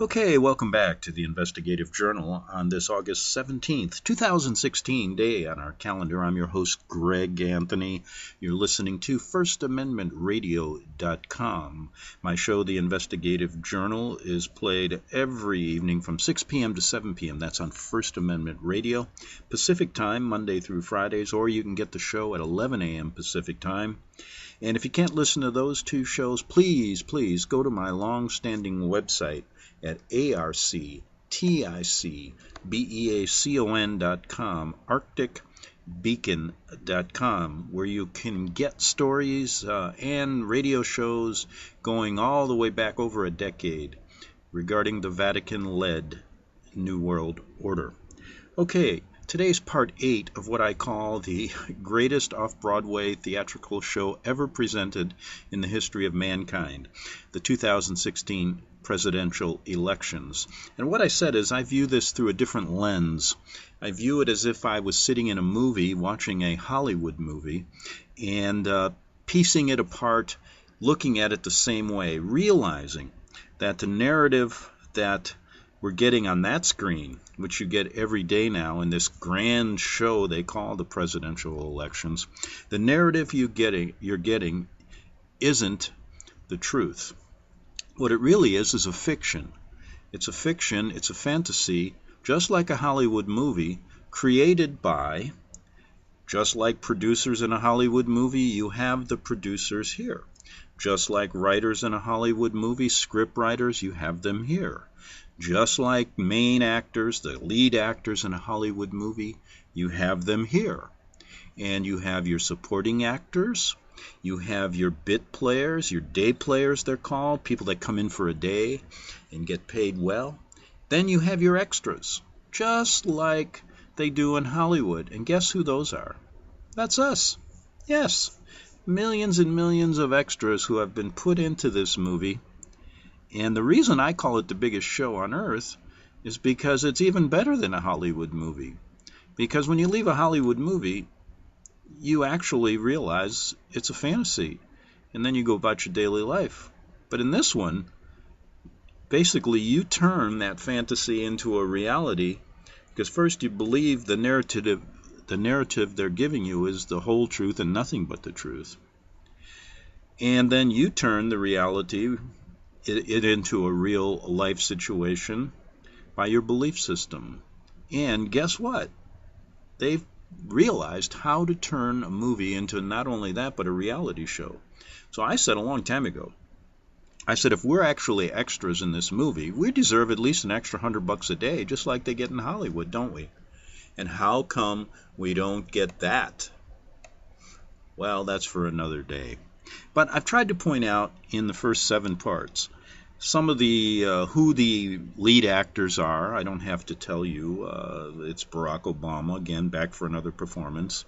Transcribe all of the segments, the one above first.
Okay, welcome back to the Investigative Journal on this August 17th, 2016 day on our calendar. I'm your host, Greg Anthony. You're listening to FirstAmendmentRadio.com. My show, The Investigative Journal, is played every evening from 6 p.m. to 7 p.m. That's on First Amendment Radio, Pacific Time, Monday through Fridays, or you can get the show at 11 a.m. Pacific Time. And if you can't listen to those two shows, please go to my long-standing website at arcticbeacon.com, arcticbeacon.com, where you can get stories and radio shows going all the way back over a decade regarding the Vatican-led New World Order. Okay, today's part 8 of what I call the greatest off-Broadway theatrical show ever presented in the history of mankind, the 2016 presidential elections. And what I said is I view this through a different lens. I view it as if I was sitting in a movie, watching a Hollywood movie, and piecing it apart, looking at it the same way, realizing that the narrative that we're getting on that screen, which you get every day now in this grand show they call the presidential elections, the narrative you're getting isn't the truth. What it really is a fiction. It's a fiction, it's a fantasy, just like a Hollywood movie, created by, just like producers in a Hollywood movie, you have the producers here. Just like writers in a Hollywood movie, script writers, you have them here. Just like main actors, the lead actors in a Hollywood movie, you have them here. And you have your supporting actors, you have your bit players, your day players they're called, people that come in for a day and get paid well. Then you have your extras, just like they do in Hollywood. And guess who those are? That's us. Yes, millions and millions of extras who have been put into this movie. And the reason I call it the biggest show on earth is because it's even better than a Hollywood movie. Because when you leave a Hollywood movie, you actually realize it's a fantasy, and then you go about your daily life. But in this one, basically you turn that fantasy into a reality, because first you believe the narrative they're giving you is the whole truth and nothing but the truth. And then you turn the reality it into a real life situation by your belief system. And guess what? They've realized how to turn a movie into not only that, but a reality show. So I said a long time ago, I said, if we're actually extras in this movie, we deserve at least an extra $100 a day, just like they get in Hollywood, don't we? And how come we don't get that? Well, that's for another day. But I've tried to point out in the first 7 parts some of the who the lead actors are. I don't have to tell you. It's Barack Obama, again, back for another performance.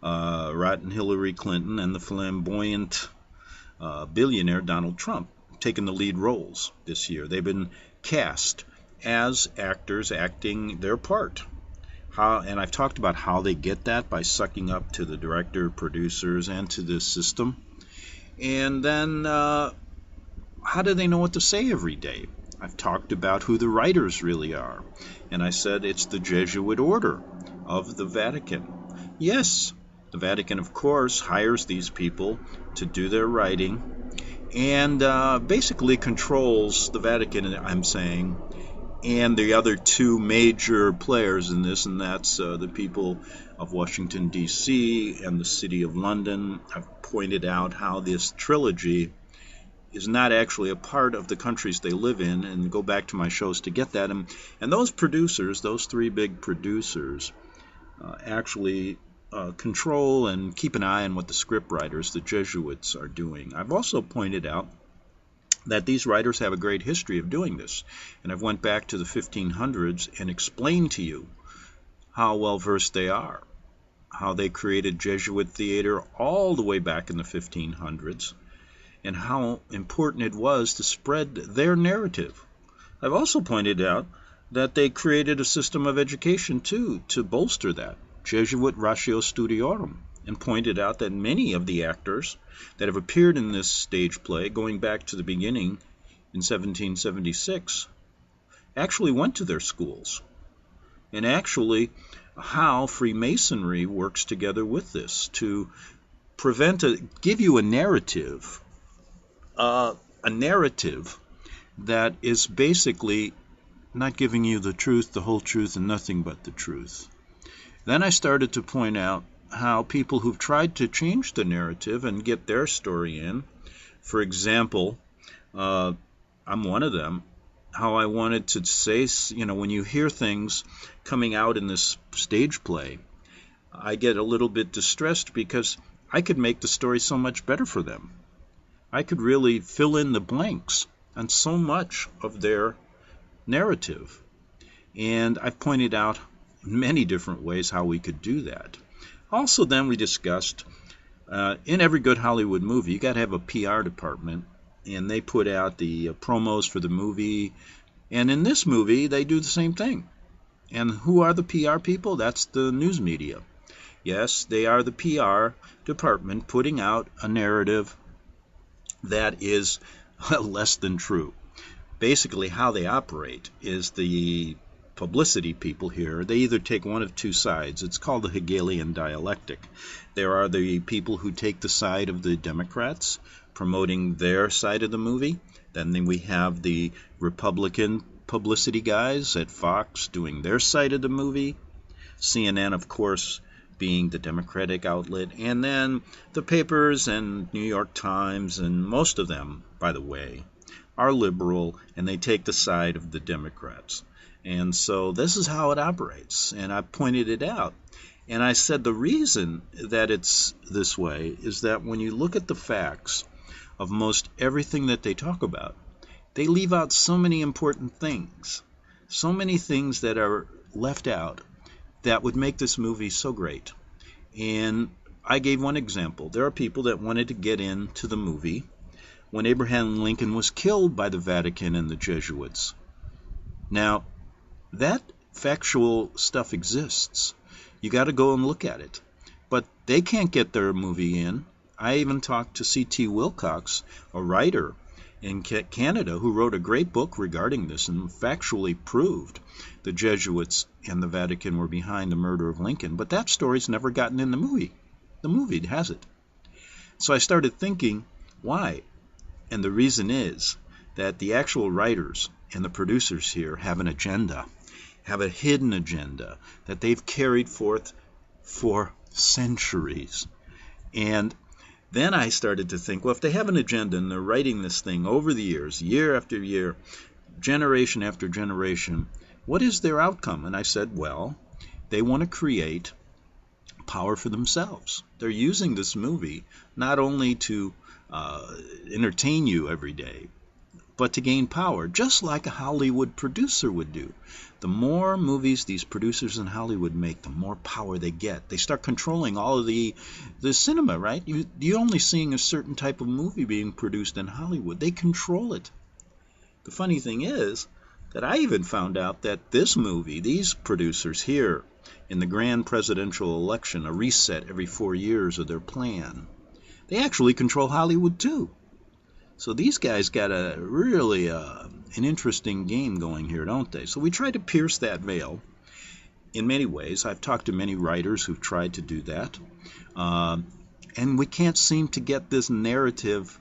Rotten Hillary Clinton and the flamboyant billionaire Donald Trump taking the lead roles this year. They've been cast as actors acting their part. And I've talked about how they get that by sucking up to the director, producers, and to the system. And then how do they know what to say every day? I've talked about who the writers really are. And I said it's the Jesuit order of the Vatican. Yes, the Vatican, of course, hires these people to do their writing and basically controls the Vatican, I'm saying, and the other 2 major players in this, and that's the people of Washington, D.C. and the City of London. I've pointed out how this trilogy is not actually a part of the countries they live in, and go back to my shows to get that. And those producers, those 3 big producers, actually control and keep an eye on what the script writers, the Jesuits, are doing. I've also pointed out that these writers have a great history of doing this. And I've went back to the 1500s and explained to you how well versed they are, how they created Jesuit theater all the way back in the 1500s, and how important it was to spread their narrative. I've also pointed out that they created a system of education, too, to bolster that, Jesuit Ratio Studiorum, and pointed out that many of the actors that have appeared in this stage play, going back to the beginning in 1776, actually went to their schools, and actually how Freemasonry works together with this to give you a narrative that is basically not giving you the truth, the whole truth, and nothing but the truth. Then I started to point out how people who've tried to change the narrative and get their story in, for example, I'm one of them, how I wanted to say, when you hear things coming out in this stage play, I get a little bit distressed because I could make the story so much better for them. I could really fill in the blanks on so much of their narrative. And I've pointed out many different ways how we could do that. Also, then we discussed, in every good Hollywood movie, you got to have a PR department, and they put out the promos for the movie. And in this movie, they do the same thing. And who are the PR people? That's the news media. Yes, they are the PR department putting out a narrative that is less than true. Basically, how they operate is the publicity people here, they either take one of two sides. It's called the Hegelian dialectic. There are the people who take the side of the Democrats, promoting their side of the movie. Then we have the Republican publicity guys at Fox doing their side of the movie. CNN, of course, being the Democratic outlet. And then the papers and New York Times, and most of them, by the way, are liberal, and they take the side of the Democrats. And so this is how it operates, and I pointed it out. And I said the reason that it's this way is that when you look at the facts of most everything that they talk about, they leave out so many important things, so many things that are left out that would make this movie so great. And I gave one example. There are people that wanted to get into the movie when Abraham Lincoln was killed by the Vatican and the Jesuits. Now, that factual stuff exists. You got to go and look at it. But they can't get their movie in. I even talked to C.T. Wilcox, a writer in Canada, who wrote a great book regarding this and factually proved the Jesuits and the Vatican were behind the murder of Lincoln. But that story's never gotten in the movie. The movie has it. So I started thinking, why? And the reason is that the actual writers and the producers here have an agenda, have a hidden agenda that they've carried forth for centuries. And then I started to think, well, if they have an agenda and they're writing this thing over the years, year after year, generation after generation, what is their outcome? And I said, well, they want to create power for themselves. They're using this movie not only to entertain you every day, but to gain power, just like a Hollywood producer would do. The more movies these producers in Hollywood make, the more power they get. They start controlling all of the cinema, right? You're only seeing a certain type of movie being produced in Hollywood. They control it. The funny thing is that I even found out that this movie, these producers here, in the grand presidential election, a reset every 4 years of their plan, they actually control Hollywood too. So these guys got a really an interesting game going here, don't they? So we try to pierce that veil in many ways. I've talked to many writers who've tried to do that. And we can't seem to get this narrative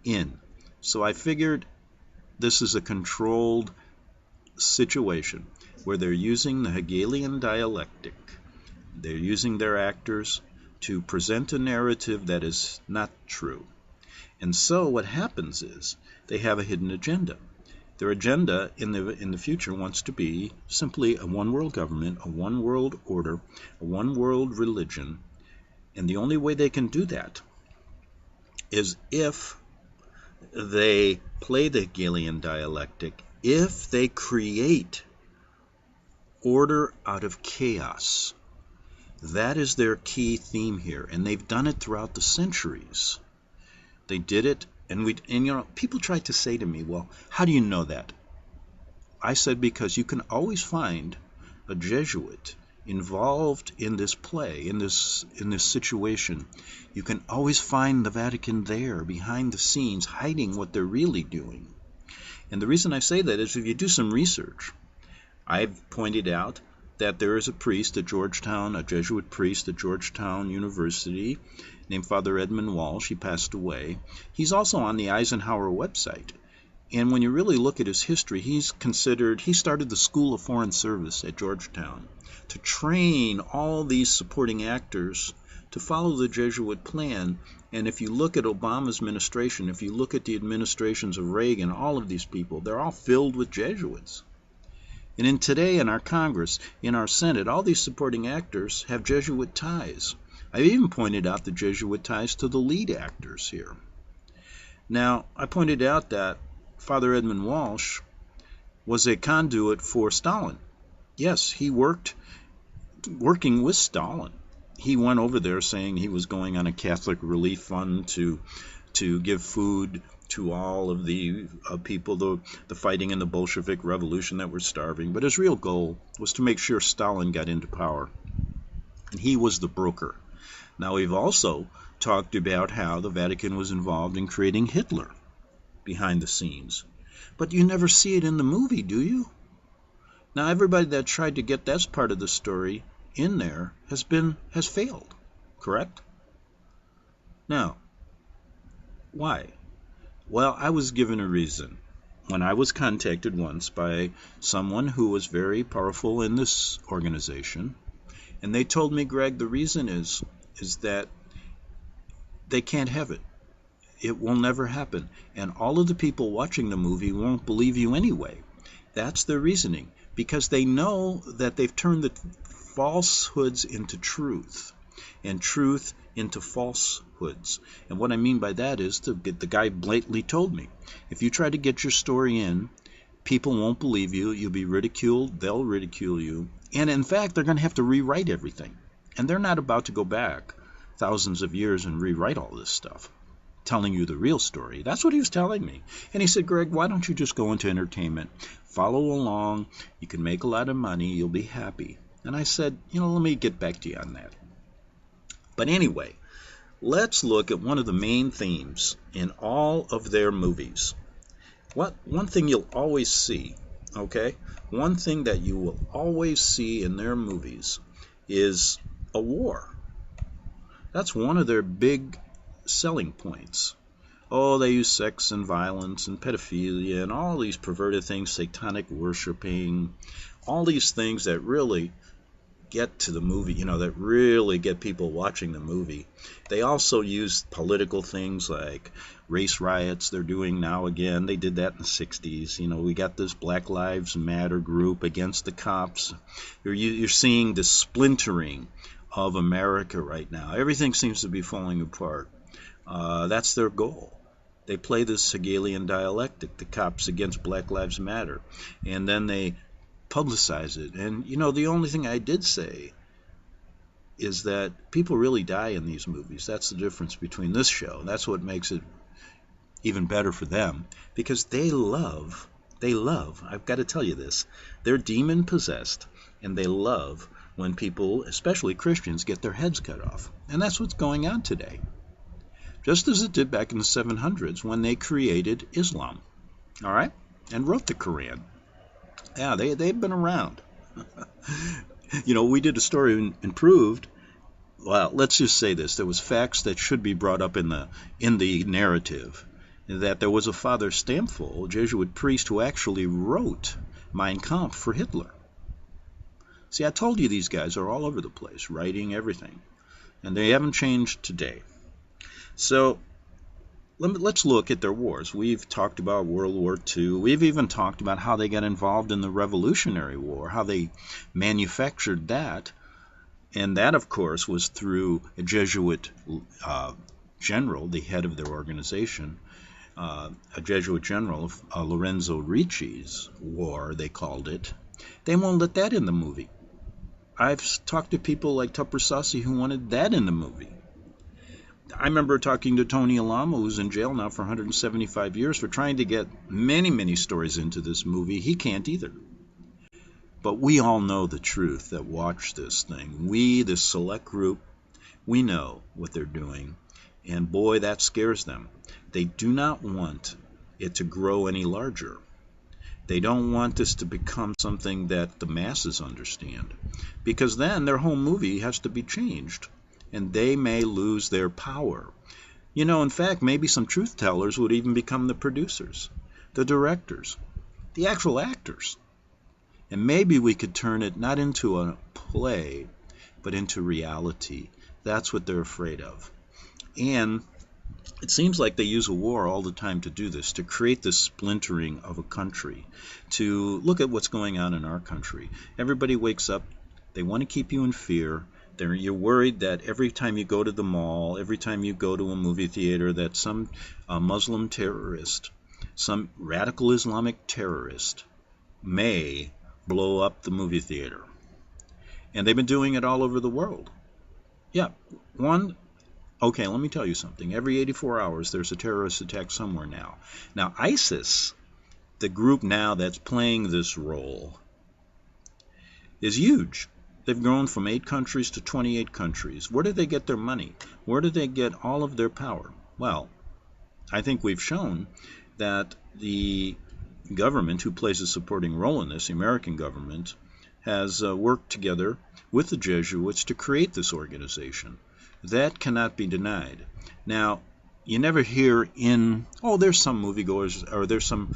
in. So I figured this is a controlled situation where they're using the Hegelian dialectic. They're using their actors to present a narrative that is not true. And so what happens is they have a hidden agenda. Their agenda in the future wants to be simply a one-world government, a one-world order, a one-world religion. And the only way they can do that is if they play the Hegelian dialectic, if they create order out of chaos. That is their key theme here, and they've done it throughout the centuries. They did it, and people tried to say to me, well, how do you know that? I said, because you can always find a Jesuit involved in this play, in this situation. You can always find the Vatican there, behind the scenes, hiding what they're really doing. And the reason I say that is if you do some research, I've pointed out that there is a priest at Georgetown, a Jesuit priest at Georgetown University named Father Edmund Walsh. He passed away. He's also on the Eisenhower website. And when you really look at his history, he started the School of Foreign Service at Georgetown to train all these supporting actors to follow the Jesuit plan. And if you look at Obama's administration, if you look at the administrations of Reagan, all of these people, they're all filled with Jesuits. And today in our Congress, in our Senate, all these supporting actors have Jesuit ties. I've even pointed out the Jesuit ties to the lead actors here. Now, I pointed out that Father Edmund Walsh was a conduit for Stalin. Yes, he working with Stalin. He went over there saying he was going on a Catholic relief fund to give food to all of the people, the fighting in the Bolshevik Revolution that were starving. But his real goal was to make sure Stalin got into power. And he was the broker. Now, we've also talked about how the Vatican was involved in creating Hitler behind the scenes. But you never see it in the movie, do you? Now, everybody that tried to get that part of the story in there has failed, correct? Now, why? Well, I was given a reason. When I was contacted once by someone who was very powerful in this organization, and they told me, Greg, the reason is that they can't have it. It will never happen. And all of the people watching the movie won't believe you anyway. That's their reasoning. Because they know that they've turned the falsehoods into truth. And truth into falsehoods. And what I mean by that is, the guy blatantly told me, if you try to get your story in, people won't believe you. You'll be ridiculed. They'll ridicule you. And in fact, they're going to have to rewrite everything. And they're not about to go back thousands of years and rewrite all this stuff, telling you the real story. That's what he was telling me. And he said, Greg, why don't you just go into entertainment? Follow along. You can make a lot of money. You'll be happy. And I said, let me get back to you on that. But anyway, let's look at one of the main themes in all of their movies. One thing you'll always see, okay? One thing that you will always see in their movies is a war. That's one of their big selling points. Oh, they use sex and violence and pedophilia and all these perverted things, satanic worshiping, all these things that really get to the movie, that really get people watching the movie. They also use political things like race riots they're doing now again. They did that in the 60s. We got this Black Lives Matter group against the cops. You're seeing the splintering of America right now. Everything seems to be falling apart. That's their goal. They play this Hegelian dialectic, the cops against Black Lives Matter, and then they publicize it. And the only thing I did say is that people really die in these movies. That's the difference between this show. That's what makes it even better for them, because they love, I've got to tell you this, they're demon possessed, and they love when people, especially Christians, get their heads cut off. And that's what's going on today. Just as it did back in the 700s when they created Islam, all right, and wrote the Quran. Yeah, they've been around. We did a story and proved, well, let's just say this, there was facts that should be brought up in the narrative, that there was a Father Stamfel, a Jesuit priest, who actually wrote Mein Kampf for Hitler. See, I told you these guys are all over the place, writing everything, and they haven't changed today. So let's look at their wars. We've talked about World War II. We've even talked about how they got involved in the Revolutionary War, how they manufactured that. And that, of course, was through a Jesuit general, the head of their organization, a Jesuit general, Lorenzo Ricci's war, they called it. They won't let that in the movie. I've talked to people like Tupper Sussie who wanted that in the movie. I remember talking to Tony Alamo, who's in jail now for 175 years, for trying to get many, many stories into this movie. He can't either. But we all know the truth that watch this thing. We, this select group, we know what they're doing. And boy, that scares them. They do not want it to grow any larger. They don't want this to become something that the masses understand, because then their whole movie has to be changed, and they may lose their power. You know, in fact, maybe some truth tellers would even become the producers, the directors, the actual actors. And maybe we could turn it not into a play, but into reality. That's what they're afraid of. And it seems like they use a war all the time to do this, to create this splintering of a country, to look at what's going on in our country. Everybody wakes up, they want to keep you in fear. You're worried that every time you go to the mall, every time you go to a movie theater, that some Muslim terrorist, some radical Islamic terrorist may blow up the movie theater. And they've been doing it all over the world. Yeah, okay, let me tell you something. Every 84 hours, there's a terrorist attack somewhere now. Now, ISIS, the group now that's playing this role, is huge. They've grown from 8 countries to 28 countries. Where do they get their money? Where do they get all of their power? Well, I think we've shown that the government, who plays a supporting role in this, the American government, has worked together with the Jesuits to create this organization. That cannot be denied. Now, you never hear there's some moviegoers, or there's some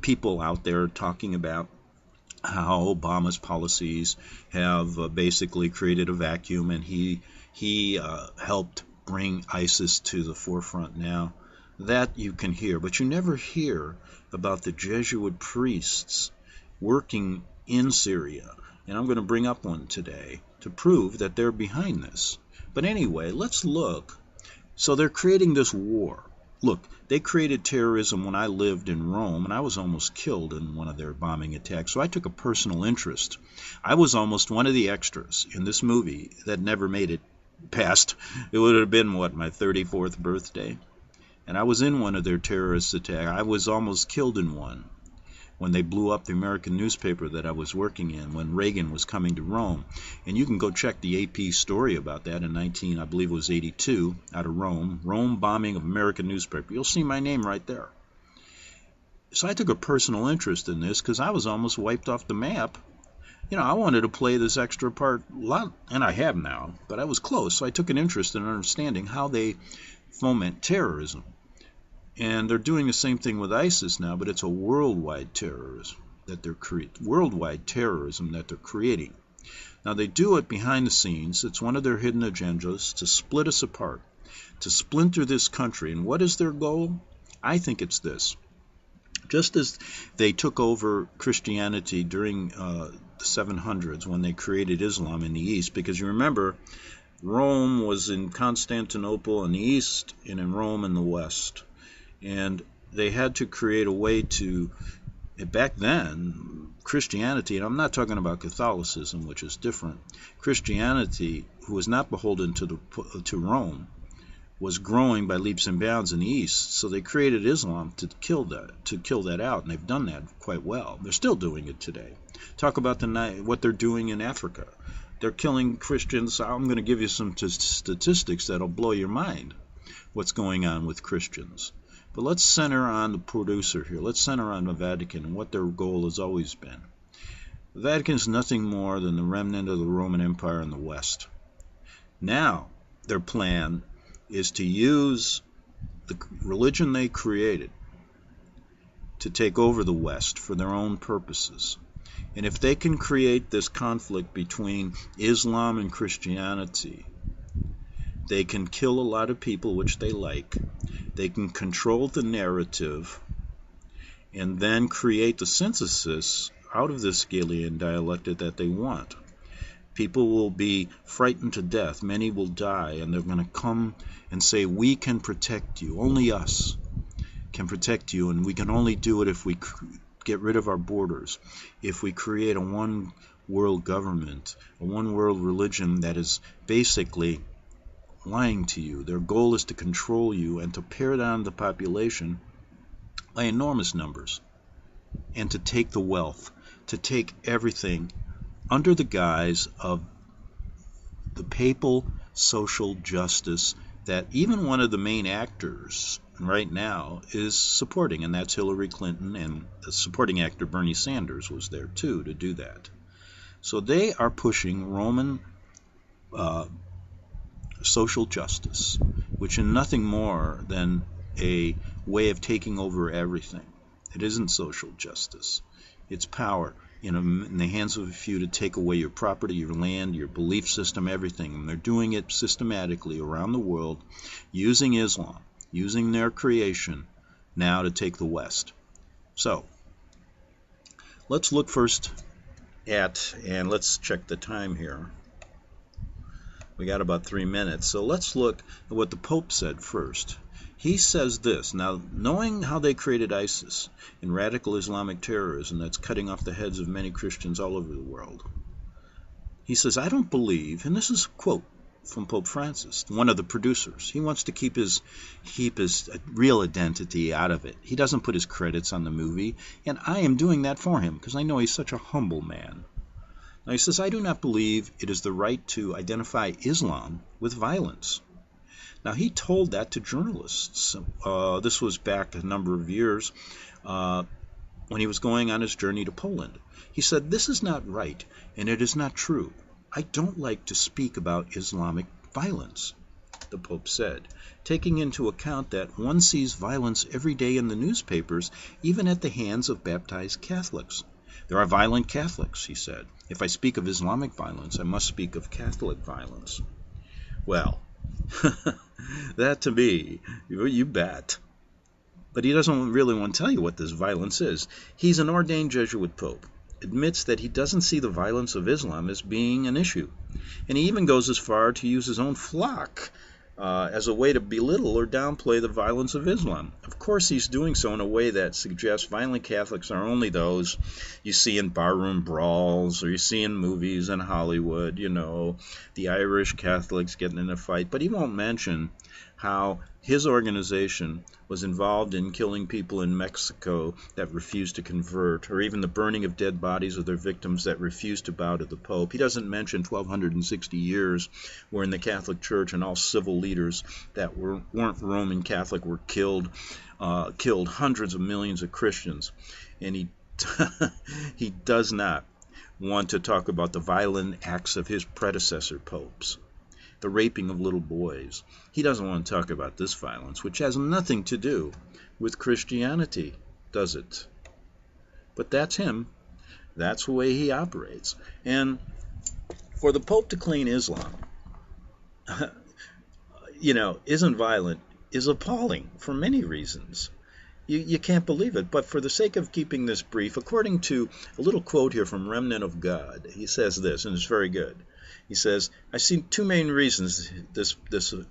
people out there talking about how Obama's policies have basically created a vacuum, and he helped bring ISIS to the forefront now. That you can hear, but you never hear about the Jesuit priests working in Syria. And I'm going to bring up one today to prove that they're behind this. But anyway, let's look. So they're creating this war. Look, they created terrorism when I lived in Rome, and I was almost killed in one of their bombing attacks. So I took a personal interest. I was almost one of the extras in this movie that never made it past. It would have been, my 34th birthday? And I was in one of their terrorist attacks. I was almost killed in one when they blew up the American newspaper that I was working in when Reagan was coming to Rome. And you can go check the AP story about that in 82, out of Rome. Rome bombing of American newspaper. You'll see my name right there. So I took a personal interest in this because I was almost wiped off the map. You know, I wanted to play this extra part, and I have now, but I was close. So I took an interest in understanding how they foment terrorism. And they're doing the same thing with ISIS now, but it's a worldwide terrorism that they're creating. Now, they do it behind the scenes. It's one of their hidden agendas to split us apart, to splinter this country. And what is their goal? I think it's this. Just as they took over Christianity during the 700s when they created Islam in the East, because you remember, Rome was in Constantinople in the East and in Rome in the West. And they had to create a way to, back then, Christianity, and I'm not talking about Catholicism, which is different. Christianity, who was not beholden to Rome, was growing by leaps and bounds in the East. So they created Islam to kill that out, and they've done that quite well. They're still doing it today. Talk about what they're doing in Africa. They're killing Christians. I'm going to give you some statistics that'll blow your mind, what's going on with Christians. But let's center on the producer here. Let's center on the Vatican and what their goal has always been. The Vatican is nothing more than the remnant of the Roman Empire in the West. Now, their plan is to use the religion they created to take over the West for their own purposes. And if they can create this conflict between Islam and Christianity, they can kill a lot of people, which they like. They can control the narrative and then create the synthesis out of this Galilean dialectic that they want. People will be frightened to death. Many will die, and they're going to come and say, we can protect you. Only us can protect you, and we can only do it if we get rid of our borders, if we create a one-world government, a one-world religion that is basically lying to you. Their goal is to control you and to pare down the population by enormous numbers, and to take the wealth, to take everything under the guise of the papal social justice that even one of the main actors right now is supporting, and that's Hillary Clinton, and the supporting actor Bernie Sanders was there too to do that. So they are pushing Roman social justice, which is nothing more than a way of taking over everything. It isn't social justice. It's power in the hands of a few to take away your property, your land, your belief system, everything. And they're doing it systematically around the world, using Islam, using their creation now to take the West. So let's look first at, and let's check the time here. We got about 3 minutes. So let's look at what the Pope said first. He says this: now, knowing how they created ISIS and radical Islamic terrorism that's cutting off the heads of many Christians all over the world, he says, I don't believe, and this is a quote from Pope Francis, one of the producers. He wants to keep his real identity out of it. He doesn't put his credits on the movie, and I am doing that for him because I know he's such a humble man. Now he says, I do not believe it is the right to identify Islam with violence. Now he told that to journalists. This was back a number of years when he was going on his journey to Poland. He said, this is not right, and it is not true. I don't like to speak about Islamic violence, the Pope said, taking into account that one sees violence every day in the newspapers, even at the hands of baptized Catholics. There are violent Catholics, he said. If I speak of Islamic violence, I must speak of Catholic violence. Well, that to me, you bet. But he doesn't really want to tell you what this violence is. He's an ordained Jesuit Pope, admits that he doesn't see the violence of Islam as being an issue. And he even goes as far to use his own flock as a way to belittle or downplay the violence of Islam. Of course, he's doing so in a way that suggests violent Catholics are only those you see in barroom brawls or you see in movies in Hollywood, the Irish Catholics getting in a fight. But he won't mention how his organization was involved in killing people in Mexico that refused to convert, or even the burning of dead bodies of their victims that refused to bow to the Pope. He doesn't mention 1,260 years wherein the Catholic Church and all civil leaders that weren't Roman Catholic were killed hundreds of millions of Christians. And he does not want to talk about the violent acts of his predecessor popes, the raping of little boys. He doesn't want to talk about this violence, which has nothing to do with Christianity, does it? But that's him. That's the way he operates. And for the Pope to claim Islam, isn't violent, is appalling for many reasons. You can't believe it. But for the sake of keeping this brief, according to a little quote here from Remnant of God, he says this, and it's very good. He says, I see two main reasons, this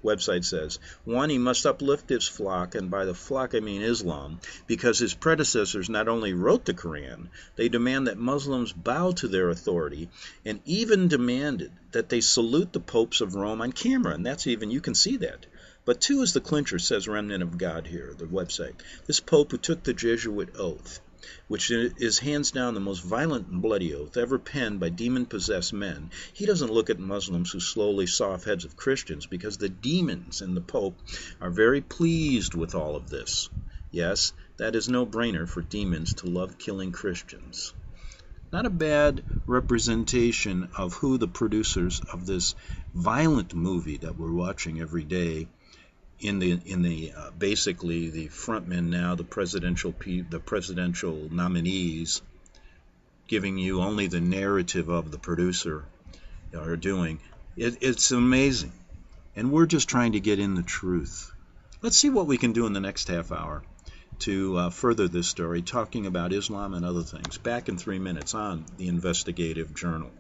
website says. One, he must uplift his flock, and by the flock I mean Islam, because his predecessors not only wrote the Quran, they demand that Muslims bow to their authority, and even demanded that they salute the popes of Rome on camera, and that's even, you can see that. But two is the clincher, says Remnant of God here, the website. This pope who took the Jesuit oath, which is hands down the most violent and bloody oath ever penned by demon-possessed men, he doesn't look at Muslims who slowly saw off heads of Christians, because the demons and the Pope are very pleased with all of this. Yes, that is no brainer for demons to love killing Christians. Not a bad representation of who the producers of this violent movie that we're watching every day in the basically the frontmen now, the presidential nominees, giving you only the narrative of the producer, are doing. It's amazing, and we're just trying to get in the truth. Let's see what we can do in the next half hour to further this story, talking about Islam and other things. Back in 3 minutes on the Investigative Journal.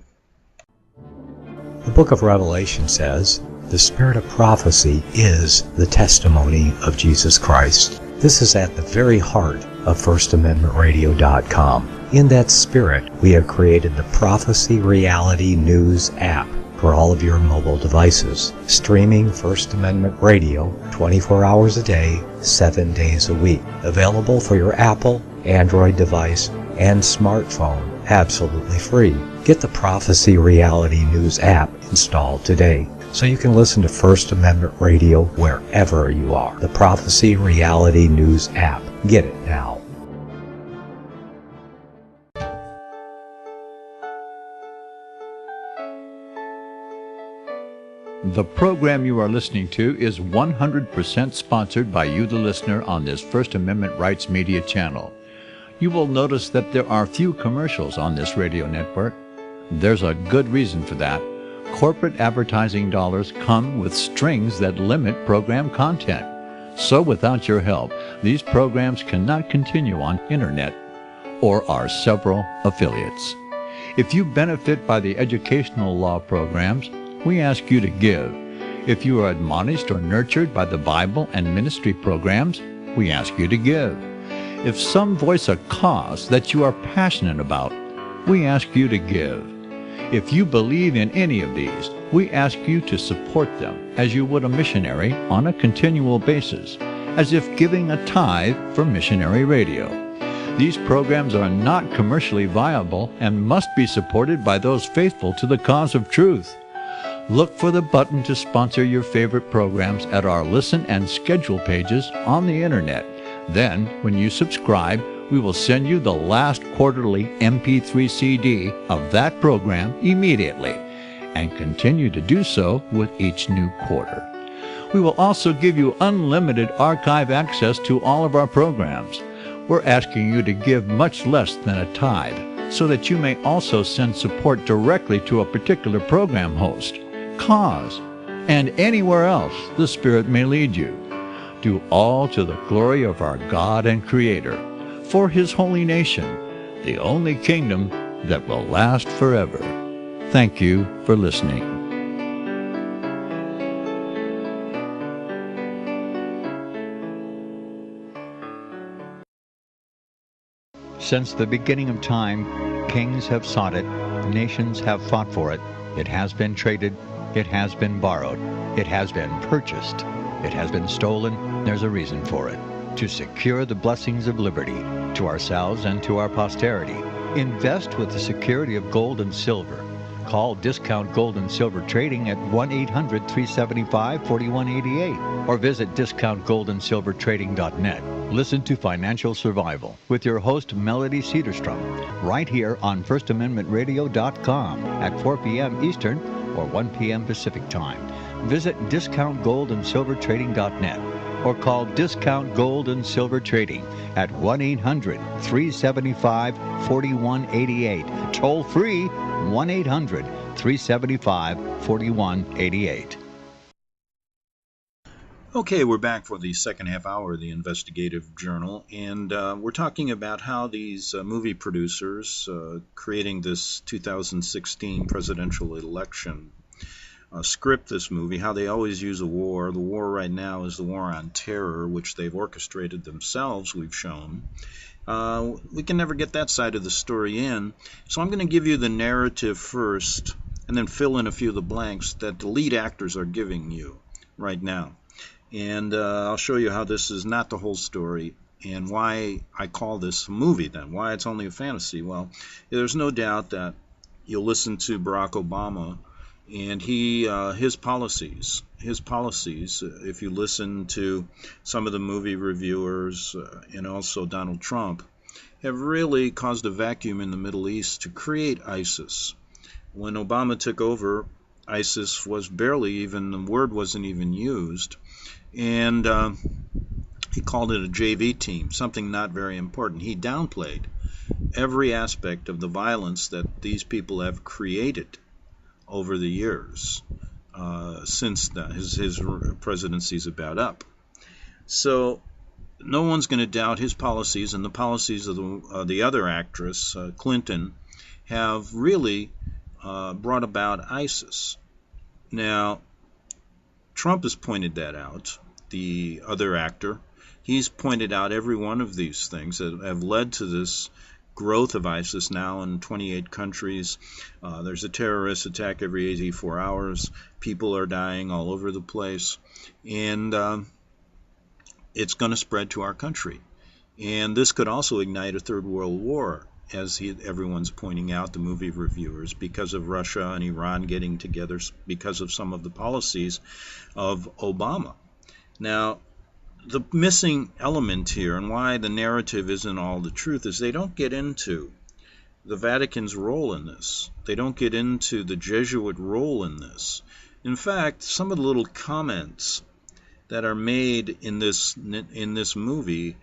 The book of Revelation says, the spirit of prophecy is the testimony of Jesus Christ. This is at the very heart of FirstAmendmentRadio.com. In that spirit, we have created the Prophecy Reality News app for all of your mobile devices, streaming First Amendment Radio 24 hours a day, 7 days a week. Available for your Apple, Android device, and smartphone, absolutely free. Get the Prophecy Reality News app installed today. so you can listen to First Amendment Radio wherever you are. The Prophecy Reality News app. Get it now. The program you are listening to is 100% sponsored by you, the listener, on this First Amendment Rights Media channel. You will notice that there are few commercials on this radio network. There's a good reason for that. Corporate advertising dollars come with strings that limit program content. So without your help, these programs cannot continue on internet or our several affiliates. If you benefit by the educational law programs, we ask you to give. If you are admonished or nurtured by the Bible and ministry programs, we ask you to give. If some voice a cause that you are passionate about, we ask you to give. If you believe in any of these, we ask you to support them as you would a missionary on a continual basis, as if giving a tithe for missionary radio. These programs are not commercially viable and must be supported by those faithful to the cause of truth. Look for the button to sponsor your favorite programs at our listen and schedule pages on the internet. Then, when you subscribe, we will send you the last quarterly MP3 CD of that program immediately, and continue to do so with each new quarter. We will also give you unlimited archive access to all of our programs. We're asking you to give much less than a tithe, so that you may also send support directly to a particular program host, cause, and anywhere else the Spirit may lead you. Do all to the glory of our God and Creator, for His holy nation, the only kingdom that will last forever. Thank you for listening. Since the beginning of time, kings have sought it, nations have fought for it. It has been traded, it has been borrowed, it has been purchased, it has been stolen. There's a reason for it. To secure the blessings of liberty to ourselves and to our posterity, invest with the security of gold and silver. Call Discount Gold and Silver Trading at 1-800-375-4188 or visit discountgoldandsilvertrading.net. Listen to Financial Survival with your host Melody Cedarstrom right here on FirstAmendmentRadio.com at 4 p.m. Eastern or 1 p.m. Pacific Time. Visit discountgoldandsilvertrading.net or call Discount Gold and Silver Trading at 1-800-375-4188. Toll free 1-800-375-4188. Okay, we're back for the second half hour of the Investigative Journal, and we're talking about how these movie producers creating this 2016 presidential election script this movie, how they always use a war. The war right now is the war on terror, which they've orchestrated themselves, we've shown. We can never get that side of the story in, so I'm going to give you the narrative first and then fill in a few of the blanks that the lead actors are giving you right now. And I'll show you how this is not the whole story and why I call this a movie then, why it's only a fantasy. Well, there's no doubt that you'll listen to Barack Obama and his policies, if you listen to some of the movie reviewers and also Donald Trump, have really caused a vacuum in the Middle East to create ISIS. When Obama took over, ISIS was barely even, the word wasn't even used. And he called it a JV team, something not very important. He downplayed every aspect of the violence that these people have created over the years since his presidency is about up. So no one's going to doubt his policies, and the policies of the other actress, Clinton, have really brought about ISIS. Now, Trump has pointed that out, the other actor. He's pointed out every one of these things that have led to this growth of ISIS now in 28 countries. There's a terrorist attack every 84 hours. People are dying all over the place. And it's going to spread to our country. And this could also ignite a third world war as everyone's pointing out, the movie reviewers, because of Russia and Iran getting together, because of some of the policies of Obama. Now, the missing element here, and why the narrative isn't all the truth, is they don't get into the Vatican's role in this. They don't get into the Jesuit role in this. In fact, some of the little comments that are made in this movie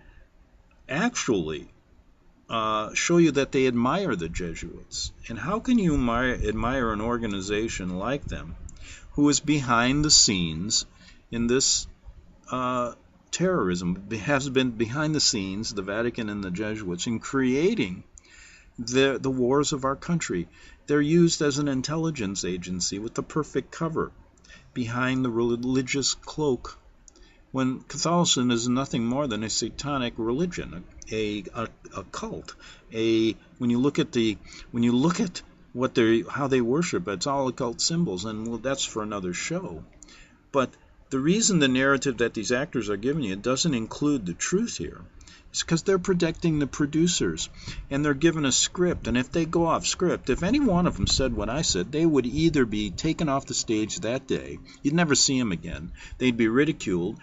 actually show you that they admire the Jesuits. And how can you admire an organization like them who is behind the scenes in this terrorism, has been behind the scenes, the Vatican and the Jesuits, in creating the wars of our country? They're used as an intelligence agency with the perfect cover behind the religious cloak, when Catholicism is nothing more than a satanic religion, a cult. When you look at how they worship, it's all occult symbols, and well, that's for another show. But the reason the narrative that these actors are giving you doesn't include the truth here is because they're protecting the producers, and they're given a script. And if they go off script, if any one of them said what I said, they would either be taken off the stage that day, you'd never see them again, they'd be ridiculed,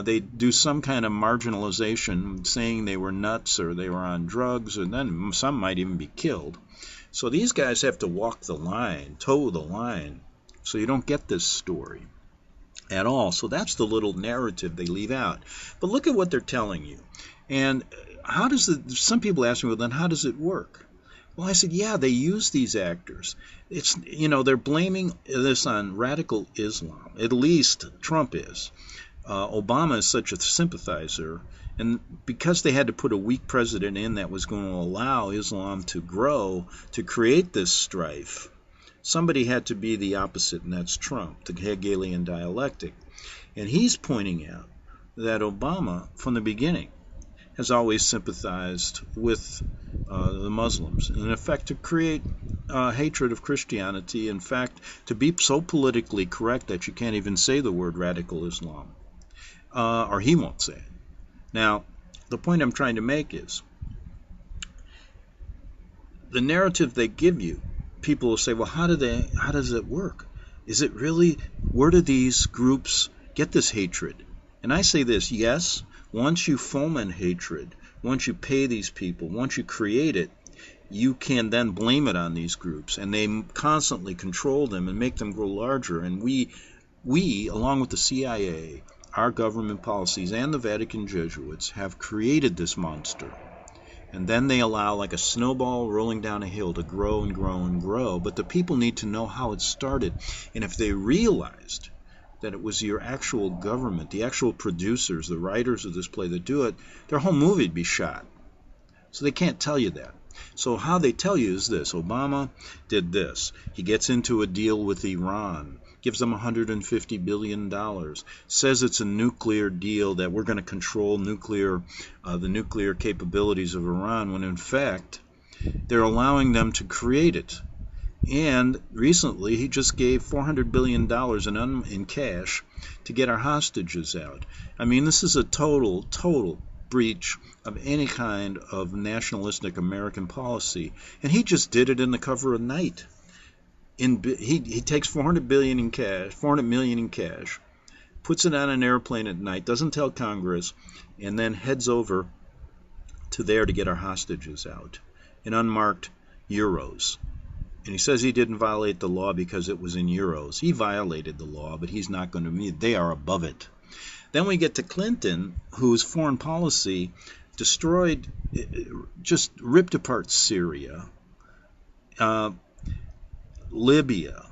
they'd do some kind of marginalization, saying they were nuts or they were on drugs, and then some might even be killed. So these guys have to walk the line, toe the line, so you don't get this story at all. So that's the little narrative they leave out. But look at what they're telling you. And some people ask me, well, then how does it work? Well, I said, yeah, they use these actors. They're blaming this on radical Islam. At least Trump is. Obama is such a sympathizer. And because they had to put a weak president in that was going to allow Islam to grow, to create this strife, somebody had to be the opposite, and that's Trump, the Hegelian dialectic. And he's pointing out that Obama, from the beginning, has always sympathized with the Muslims, in effect to create hatred of Christianity, in fact, to be so politically correct that you can't even say the word radical Islam, or he won't say it. Now, the point I'm trying to make is, the narrative they give you, people will say, well, how does it work? Is it really, where do these groups get this hatred? And I say this, yes, once you foment hatred, once you pay these people, once you create it, you can then blame it on these groups, and they constantly control them and make them grow larger. And we, along with the CIA, our government policies, and the Vatican Jesuits, have created this monster. And then they allow, like a snowball rolling down a hill, to grow and grow and grow. But the people need to know how it started. And if they realized that it was your actual government, the actual producers, the writers of this play that do it, their whole movie would be shot. So they can't tell you that. So how they tell you is this: Obama did this. He gets into a deal with Iran, gives them $150 billion, says it's a nuclear deal, that we're going to control the nuclear capabilities of Iran, when in fact they're allowing them to create it. And recently he just gave $400 billion in cash to get our hostages out. I mean, this is a total breach of any kind of nationalistic American policy. And he just did it in the cover of night. He takes $400 million in cash, puts it on an airplane at night, doesn't tell Congress, and then heads over to there to get our hostages out in unmarked euros. And he says he didn't violate the law because it was in euros. He violated the law, but he's not going to meet. They are above it. Then we get to Clinton, whose foreign policy destroyed, just ripped apart Syria, Libya.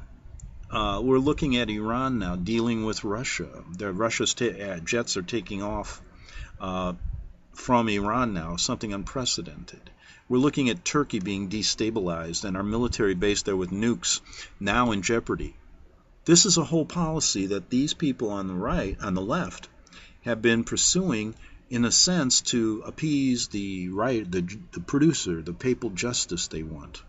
We're looking at Iran now, dealing with Russia. Russia's jets are taking off from Iran now, something unprecedented. We're looking at Turkey being destabilized, and our military base there with nukes now in jeopardy. This is a whole policy that these people on the left, have been pursuing, in a sense, to appease the producer, the papal justice they want.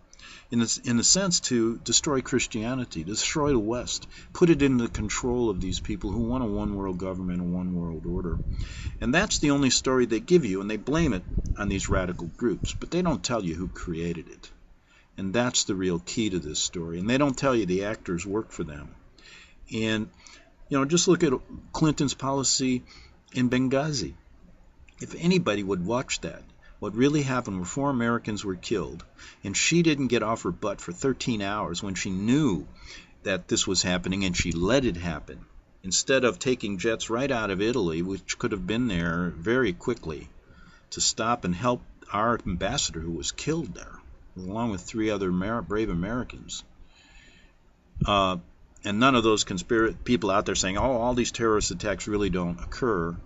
in a sense to destroy Christianity, destroy the West, put it into the control of these people who want a one-world government, a one-world order. And that's the only story they give you, and they blame it on these radical groups, but they don't tell you who created it. And that's the real key to this story. And they don't tell you the actors work for them. And, just look at Clinton's policy in Benghazi. If anybody would watch that, what really happened were 4 Americans were killed, and she didn't get off her butt for 13 hours when she knew that this was happening, and she let it happen. Instead of taking jets right out of Italy, which could have been there very quickly, to stop and help our ambassador who was killed there, along with 3 other brave Americans. And none of those people out there saying, all these terrorist attacks really don't occur.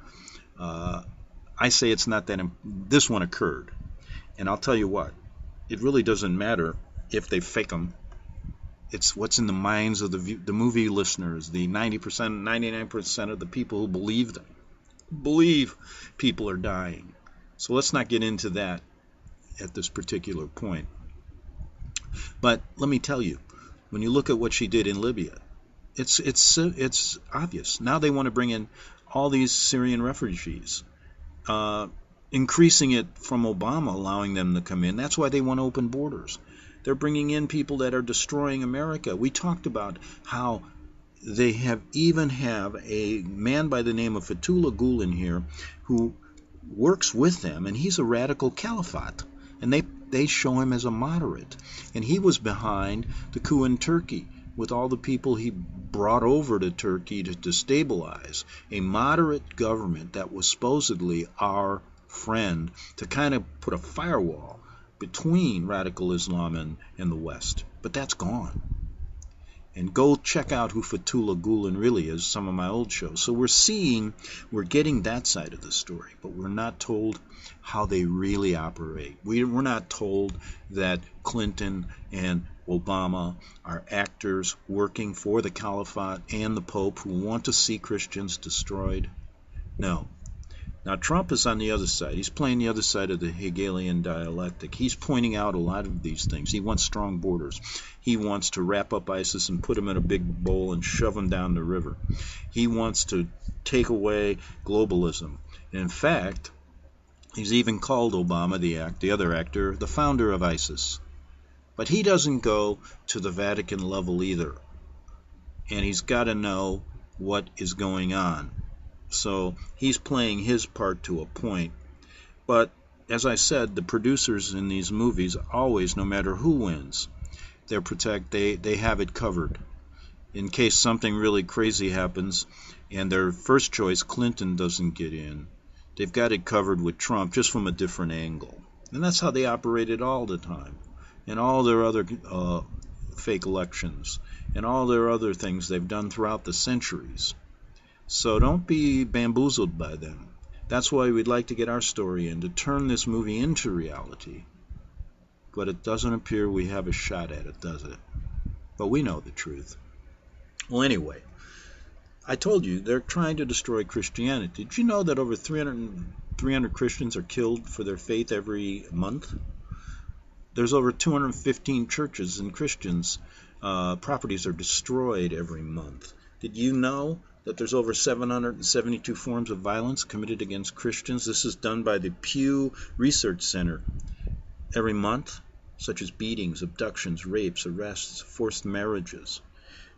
I say it's not that this one occurred. And I'll tell you what, it really doesn't matter if they fake them. It's what's in the minds of the movie listeners, the 90%, 99% of the people who believe them. Believe people are dying. So let's not get into that at this particular point. But let me tell you, when you look at what she did in Libya, it's obvious. Now they want to bring in all these Syrian refugees, increasing it from Obama, allowing them to come in. That's why they want to open borders. They're bringing in people that are destroying America. We talked about how they even have a man by the name of Fethullah Gulen here who works with them, and he's a radical caliphate. And they show him as a moderate. And he was behind the coup in Turkey with all the people he brought over to Turkey to destabilize a moderate government that was supposedly our friend, to kind of put a firewall between radical Islam and the West. But that's gone. And go check out who Fethullah Gulen really is, some of my old shows. So we're getting that side of the story, but we're not told how they really operate. We're not told that Clinton and Obama are actors working for the caliphate and the Pope who want to see Christians destroyed. No. Now Trump is on the other side. He's playing the other side of the Hegelian dialectic. He's pointing out a lot of these things. He wants strong borders. He wants to wrap up ISIS and put them in a big bowl and shove them down the river. He wants to take away globalism. And in fact, he's even called Obama, the other actor, the founder of ISIS. But he doesn't go to the Vatican level either. And he's got to know what is going on. So he's playing his part to a point. But as I said, the producers in these movies always, no matter who wins, they have it covered. In case something really crazy happens and their first choice, Clinton, doesn't get in, they've got it covered with Trump, just from a different angle. And that's how they operated all the time. And all their other fake elections. And all their other things they've done throughout the centuries. So don't be bamboozled by them. That's why we'd like to get our story in, to turn this movie into reality. But it doesn't appear we have a shot at it, does it? But we know the truth. Well, anyway, I told you they're trying to destroy Christianity. Did you know that over 300 Christians are killed for their faith every month? There's over 215 churches and Christians' properties are destroyed every month. Did you know that there's over 772 forms of violence committed against Christians? This is done by the Pew Research Center every month, such as beatings, abductions, rapes, arrests, forced marriages.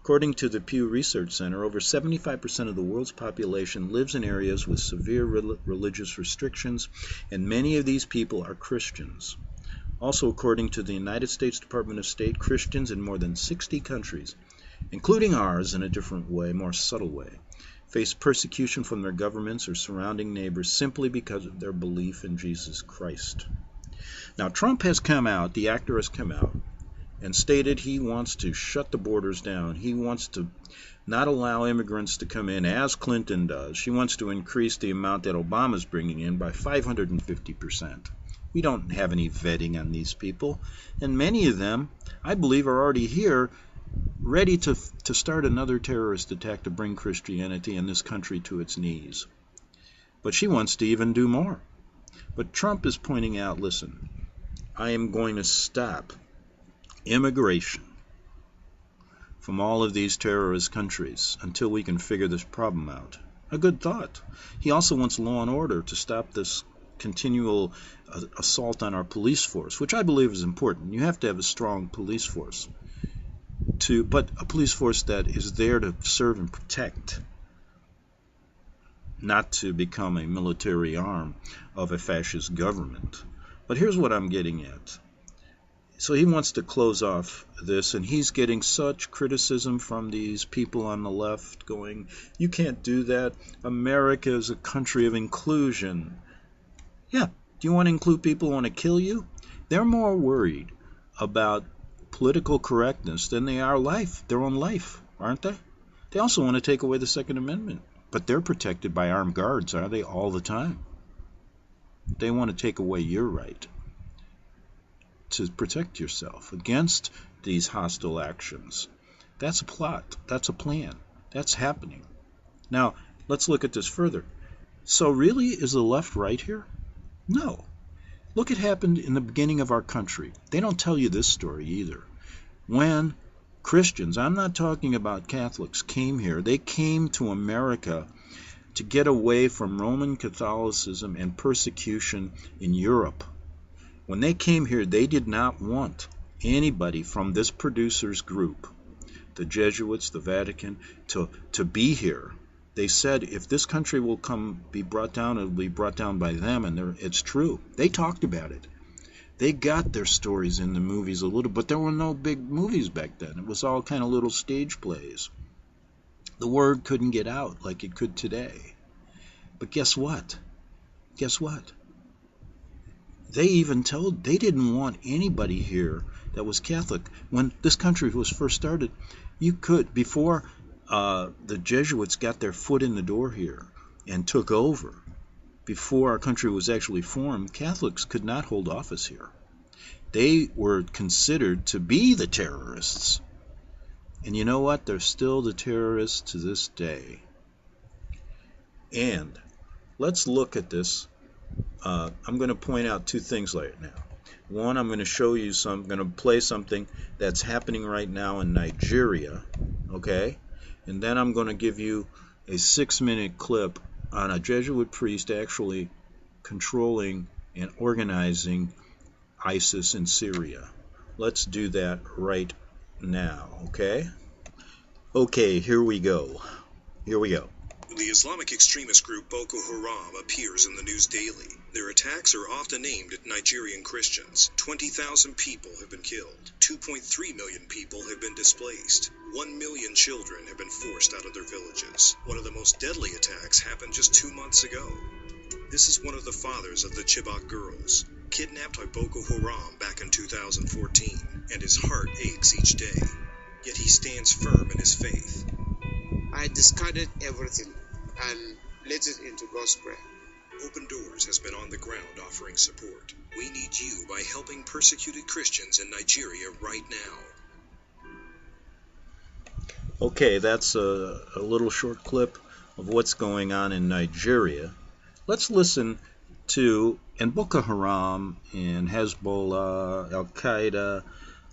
According to the Pew Research Center, over 75% of the world's population lives in areas with severe religious restrictions, and many of these people are Christians. Also, according to the United States Department of State, Christians in more than 60 countries, including ours in a different way, more subtle way, face persecution from their governments or surrounding neighbors simply because of their belief in Jesus Christ. Now, Trump has come out, the actor has come out, and stated he wants to shut the borders down. He wants to not allow immigrants to come in as Clinton does. She wants to increase the amount that Obama's bringing in by 550%. We don't have any vetting on these people, and many of them, I believe, are already here, ready to start another terrorist attack to bring Christianity in this country to its knees. But she wants to even do more. But Trump is pointing out, listen, I am going to stop immigration from all of these terrorist countries until we can figure this problem out. A good thought. He also wants law and order to stop this continual assault on our police force, which I believe is important. You have to have a strong police force, but a police force that is there to serve and protect, not to become a military arm of a fascist government. But here's what I'm getting at. So he wants to close off this, and he's getting such criticism from these people on the left going, you can't do that. America is a country of inclusion. Yeah, do you want to include people who want to kill you? They're more worried about political correctness than they are their own life, aren't they? They also want to take away the Second Amendment, but they're protected by armed guards, aren't they, all the time? They want to take away your right to protect yourself against these hostile actions. That's a plot. That's a plan. That's happening. Now, let's look at this further. So really, is the left right here? No. Look, it happened in the beginning of our country. They don't tell you this story either. When Christians, I'm not talking about Catholics, came here, they came to America to get away from Roman Catholicism and persecution in Europe. When they came here, they did not want anybody from this producers group, the Jesuits, the Vatican, to be here. They said, if this country will be brought down, it'll be brought down by them, and it's true. They talked about it. They got their stories in the movies a little, but there were no big movies back then. It was all kind of little stage plays. The word couldn't get out like it could today. But guess what? Guess what? They even they didn't want anybody here that was Catholic. When this country was first started, you could, before the Jesuits got their foot in the door here and took over, before our country was actually formed, Catholics could not hold office here. They were considered to be the terrorists. And you know what? They're still the terrorists to this day. And let's look at this. I'm going to point out two things right now. One, I'm going to show you I'm going to play something that's happening right now in Nigeria, okay? And then I'm going to give you a 6-minute clip on a Jesuit priest actually controlling and organizing ISIS in Syria. Let's do that right now, okay? Okay, here we go. Here we go. The Islamic extremist group Boko Haram appears in the news daily. Their attacks are often aimed at Nigerian Christians. 20,000 people have been killed. 2.3 million people have been displaced. 1 million children have been forced out of their villages. One of the most deadly attacks happened just 2 months ago. This is one of the fathers of the Chibok girls, kidnapped by Boko Haram back in 2014, and his heart aches each day. Yet he stands firm in his faith. I discarded everything and let it into God's prayer. Open Doors has been on the ground offering support. We need you by helping persecuted Christians in Nigeria right now. Okay, that's a little short clip of what's going on in Nigeria. Let's listen to, and Boko Haram and Hezbollah, Al-Qaeda,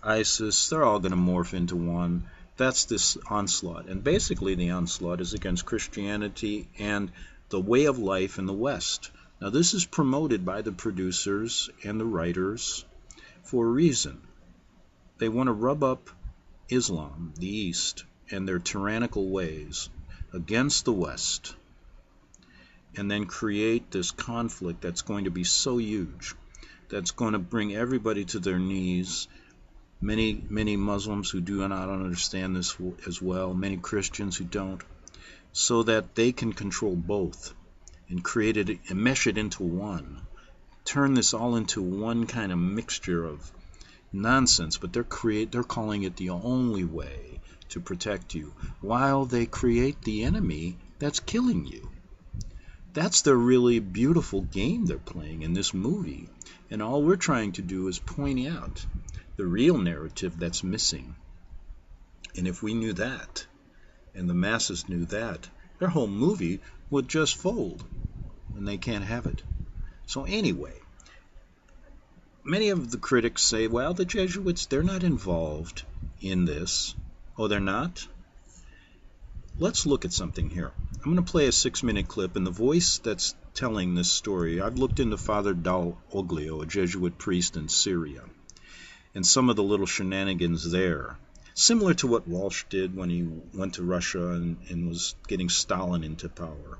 ISIS, they're all going to morph into one. That's this onslaught. And basically the onslaught is against Christianity and the way of life in the West. Now this is promoted by the producers and the writers for a reason. They want to rub up Islam, the East, and their tyrannical ways against the West, and then create this conflict that's going to be so huge, that's going to bring everybody to their knees. Many Muslims who do not understand this as well, many Christians who don't, so that they can control both and create it and mesh it into one. Turn this all into one kind of mixture of nonsense, but they're calling it the only way to protect you, while they create the enemy that's killing you. That's the really beautiful game they're playing in this movie, and all we're trying to do is point out the real narrative that's missing. And if we knew that, and the masses knew that, their whole movie would just fold, and they can't have it. So anyway, Many of the critics say, well, the Jesuits, they're not involved in this. Oh, they're not? Let's look at something here. I'm going to play a 6-minute clip, and the voice that's telling this story, I've looked into Father Dal Oglio, a Jesuit priest in Syria, and some of the little shenanigans there. Similar to what Walsh did when he went to Russia and was getting Stalin into power.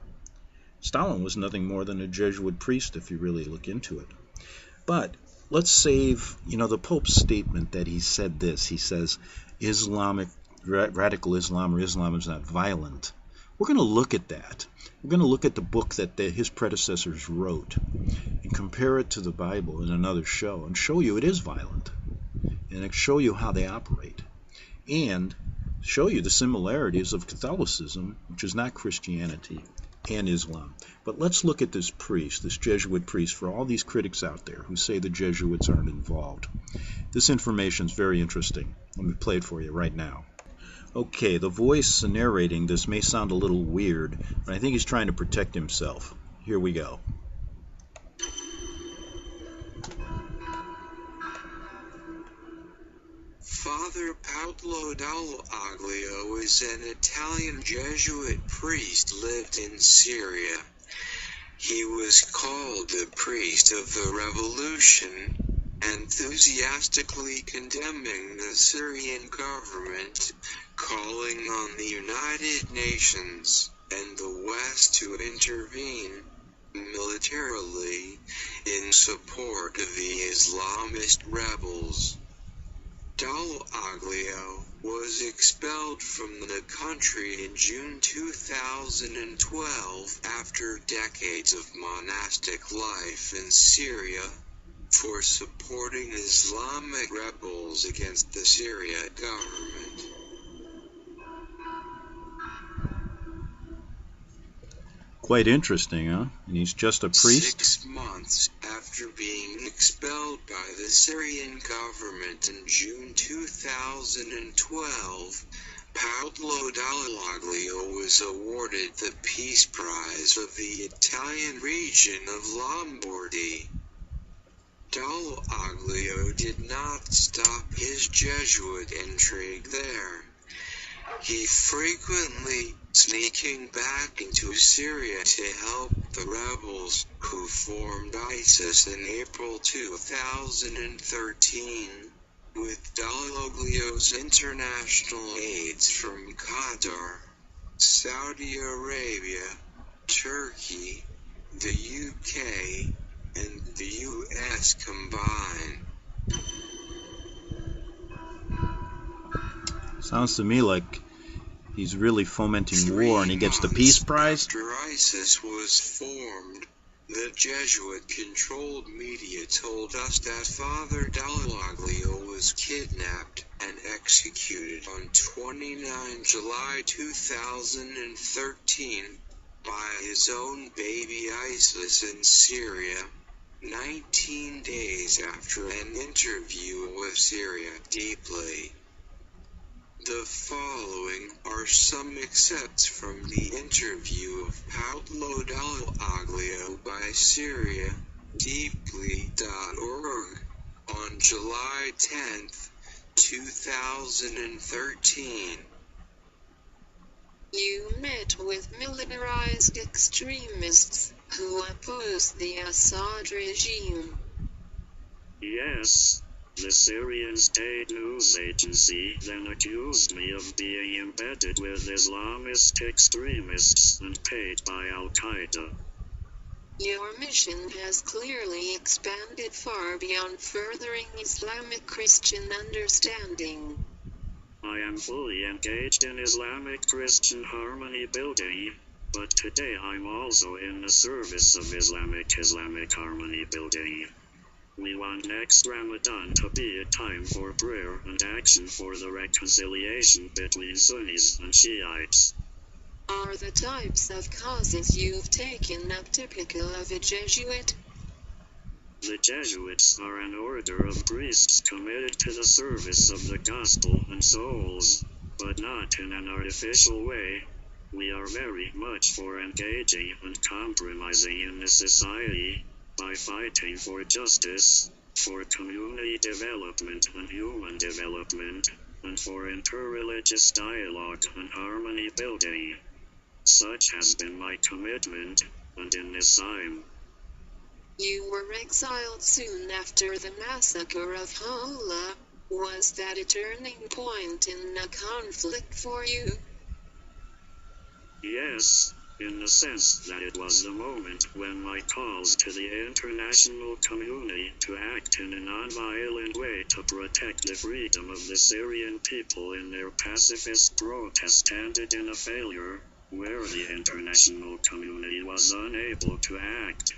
Stalin was nothing more than a Jesuit priest if you really look into it. But let's save, the Pope's statement that he said this. He says, radical Islam or Islam is not violent. We're going to look at that. We're going to look at the book that his predecessors wrote and compare it to the Bible in another show and show you it is violent and show you how they operate and show you the similarities of Catholicism, which is not Christianity, and Islam. But let's look at this priest, this Jesuit priest, for all these critics out there who say the Jesuits aren't involved. This information is very interesting. Let me play it for you right now. Okay, the voice narrating this may sound a little weird, but I think he's trying to protect himself. Here we go. Father Paolo Dal Oglio is an Italian Jesuit priest lived in Syria. He was called the priest of the revolution, enthusiastically condemning the Syrian government, calling on the United Nations and the West to intervene militarily in support of the Islamist rebels. Dal Oglio was expelled from the country in June 2012 after decades of monastic life in Syria for supporting Islamic rebels against the Syrian government. Quite interesting, huh? And he's just a priest? 6 months after being expelled by the Syrian government in June 2012, Paolo Dal Oglio was awarded the Peace Prize of the Italian region of Lombardy. Dal Oglio did not stop his Jesuit intrigue there. He frequently sneaking back into Syria to help the rebels who formed ISIS in April 2013, with Dal Oglio's international aids from Qatar, Saudi Arabia, Turkey, the UK, and the US combined. Sounds to me like he's really fomenting war and he gets the Peace Prize. After ISIS was formed, the Jesuit-controlled media told us that Father Dal Oglio was kidnapped and executed on 29 July 2013 by his own baby ISIS in Syria, 19 days after an interview with Syria Deeply. The following are some excerpts from the interview of Paolo Dal Oglio by SyriaDeeply.org on July 10, 2013. You met with militarized extremists who oppose the Assad regime. Yes. The Syrian state news agency then accused me of being embedded with Islamist extremists and paid by Al-Qaeda. Your mission has clearly expanded far beyond furthering Islamic Christian understanding. I am fully engaged in Islamic Christian harmony building, but today I'm also in the service of Islamic harmony building. We want next Ramadan to be a time for prayer and action for the reconciliation between Sunnis and Shiites. Are the types of causes you've taken up typical of a Jesuit? The Jesuits are an order of priests committed to the service of the gospel and souls, but not in an artificial way. We are very much for engaging and compromising in the society, by fighting for justice, for community development and human development, and for interreligious dialogue and harmony building. Such has been my commitment, and in this time. You were exiled soon after the massacre of Hola. Was that a turning point in the conflict for you? Yes, in the sense that it was the moment when my calls to the international community to act in a non-violent way to protect the freedom of the Syrian people in their pacifist protest ended in a failure, where the international community was unable to act.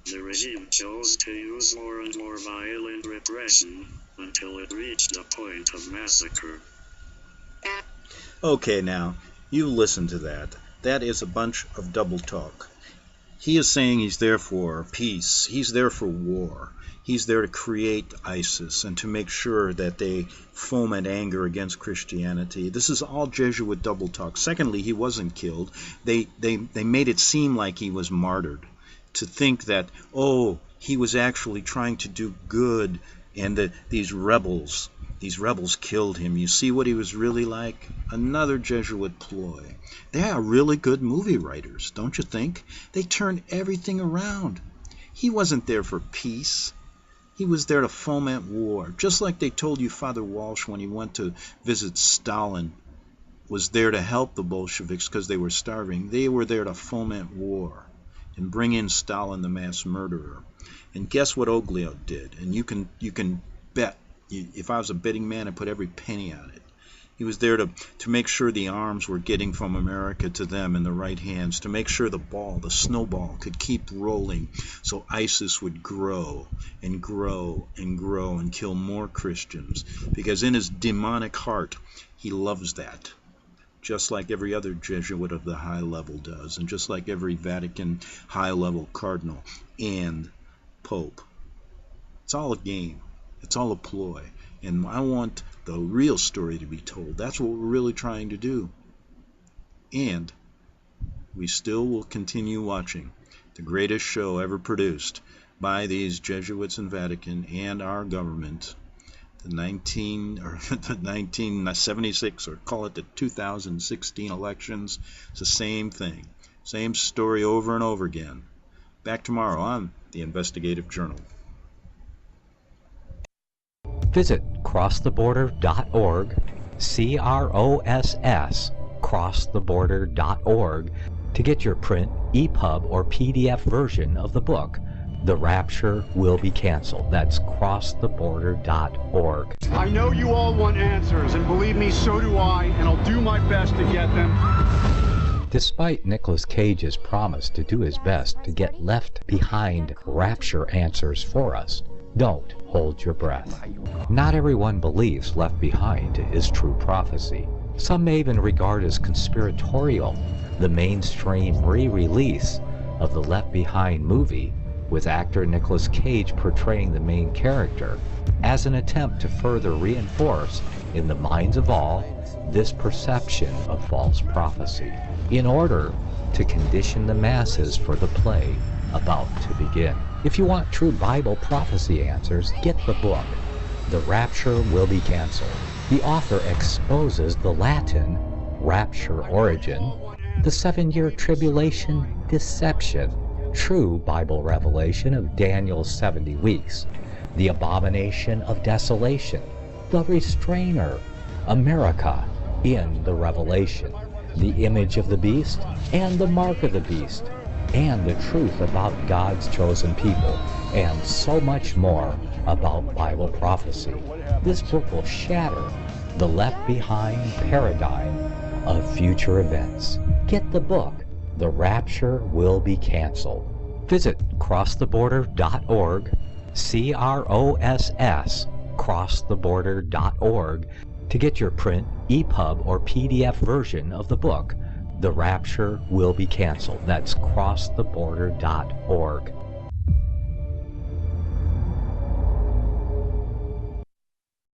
The regime chose to use more and more violent repression, until it reached the point of massacre. Okay, now, you listen to that. That is a bunch of double talk. He is saying he's there for peace. He's there for war. He's there to create ISIS and to make sure that they foment anger against Christianity. This is all Jesuit double talk. Secondly, he wasn't killed. They made it seem like he was martyred, to think that, oh, he was actually trying to do good, and that these rebels killed him. You see what he was really like? Another Jesuit ploy. They are really good movie writers, don't you think? They turned everything around. He wasn't there for peace. He was there to foment war. Just like they told you Father Walsh when he went to visit Stalin was there to help the Bolsheviks because they were starving. They were there to foment war and bring in Stalin, the mass murderer. And guess what Oglio did? And you can bet. If I was a betting man, I'd put every penny on it. He was there to make sure the arms were getting from America to them in the right hands, to make sure the snowball could keep rolling so ISIS would grow and grow and grow and kill more Christians. Because in his demonic heart, he loves that. Just like every other Jesuit of the high level does, and just like every Vatican high-level cardinal and Pope. It's all a game. It's all a ploy. And I want the real story to be told. That's what we're really trying to do. And we still will continue watching the greatest show ever produced by these Jesuits in Vatican and our government. The 1976, or call it the 2016 elections. It's the same thing. Same story over and over again. Back tomorrow on the Investigative Journal. Visit crosstheborder.org, CROSS, crosstheborder.org, to get your print, EPUB, or PDF version of the book, The Rapture Will Be Canceled. That's crosstheborder.org. I know you all want answers, and believe me, so do I, and I'll do my best to get them. Despite Nicolas Cage's promise to do his best to get left behind rapture answers for us, don't hold your breath. Not everyone believes Left Behind is true prophecy. Some may even regard as conspiratorial the mainstream re-release of the Left Behind movie, with actor Nicolas Cage portraying the main character, as an attempt to further reinforce in the minds of all this perception of false prophecy, in order to condition the masses for the play about to begin. If you want true Bible prophecy answers, get the book, The Rapture Will Be Canceled. The author exposes the Latin rapture origin, the 7-year tribulation deception, true Bible revelation of Daniel's 70 weeks, the abomination of desolation, the restrainer, America in the Revelation, the image of the beast and the mark of the beast, and the truth about God's chosen people, and so much more about Bible prophecy. This book will shatter the Left Behind paradigm of future events. Get the book, The Rapture Will Be Canceled. Visit crosstheborder.org, CROSS, crosstheborder.org, to get your print, EPUB, or PDF version of the book, The Rapture Will Be Canceled. That's crosstheborder.org.